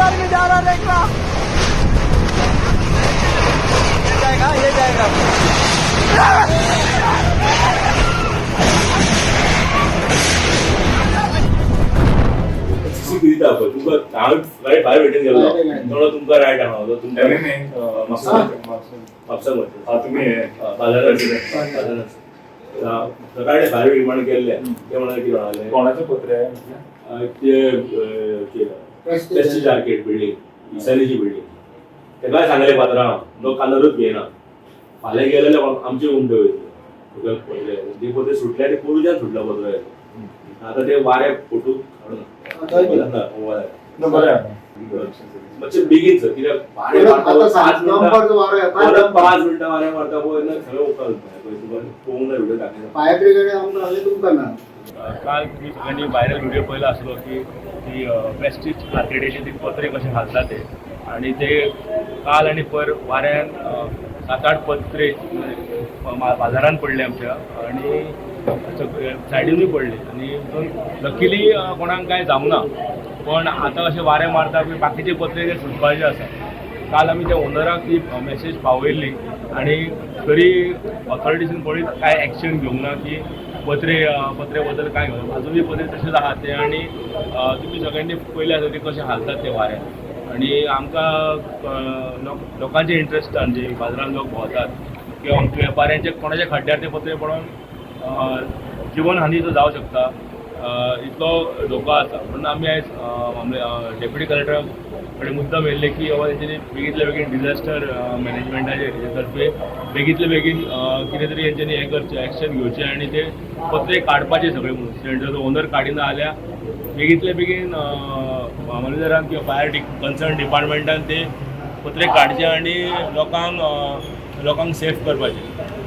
बाजार में जा रहा देख रहा ये जाएगा किती दाखव तुमका राईट बाहेर भेटून गेलो तेवढा तुमका राईट आणा होता तुमच्या म्हापसा तुम्ही बाजारात सकाळी बाहेर विमान केले ते म्हणाले की म्हणाले कोणाचं पत्र आहे ते प्रेस्टिज आर्केड बिल्डिंग इसानीची बिल्डिंग ते काय सांगले पात्रां लोक कालरूच घेयना फाल्यां गेलेले आमचे उंट वयतले जे पत्र सुटले ते पोरुच्यान सुटला पत्र आता ते वारे फोटो मातशें बेगीन सर कित्याक वारे मारता 5 मिनटां वारे मारता पळय ना सगळें उखल पळोवंक ना व्हिडिओ दाखयता फायर ब्रिगेड आमकां तुमकां ना काल तुम्ही सगळ्यांनी व्हायरल व्हिडिओ पहिला असलो की प्रेस्टीज आर्किटेक्चरचे ते पत्रे कसे घालतात ते आणि ते काल आणि पर वाऱ्यान 7-8 पत्रे बाजारात पडले आमच्या आणि सायडीनूय पडले आणि लकीली कोणाक काय जावंक ना पण आता असे वारे मारता की बाकीचे पत्रे ते सुटपाचे आसा काल आमी त्या ओनराक ती मेसेज पावयल्ली आणि तरी ऑथॉरिटीजन पळय काय एक्शन घेवंक ना की पत्रे बद्दल काय घेवं अजूनही पत्रे तसेच आहात ते आणि तुम्ही सगळ्यांनी पयले आसा ते कसे हालतात ते वाऱ्यान आणि आमकां लोकांचे इंट्रस्ट म्हणजे बाजारात लोक भोंवतात किंवा वेपाऱ्यांचे कोणाच्या खड्ड्यार ते पत्रे पडून जीवनहानी तो जावं शकता इतलो धोको आसा म्हणून आमी आयज डेप्युटी कलेक्टरा कडेन मुद्दम येयल्ले की बाबा तेंच्यांनी बेगींतल्या बेगीन डिझास्टर मॅनेजमेंटाचे तर्फे बेगींतल्या बेगीन कितें तरी हेंच्यांनी हें करचें एक्शन घेवचें आनी ते पत्रे काडपाचे सगळे म्हणून सिलिंडर ओनर काडिना जाल्यार बेगींतल्या बेगीन मामलेदारान किंवा फायर कन्सर्न डिपार्टमेंटान ते पत्रे काडचे आनी लोकांक सेफ करपाचे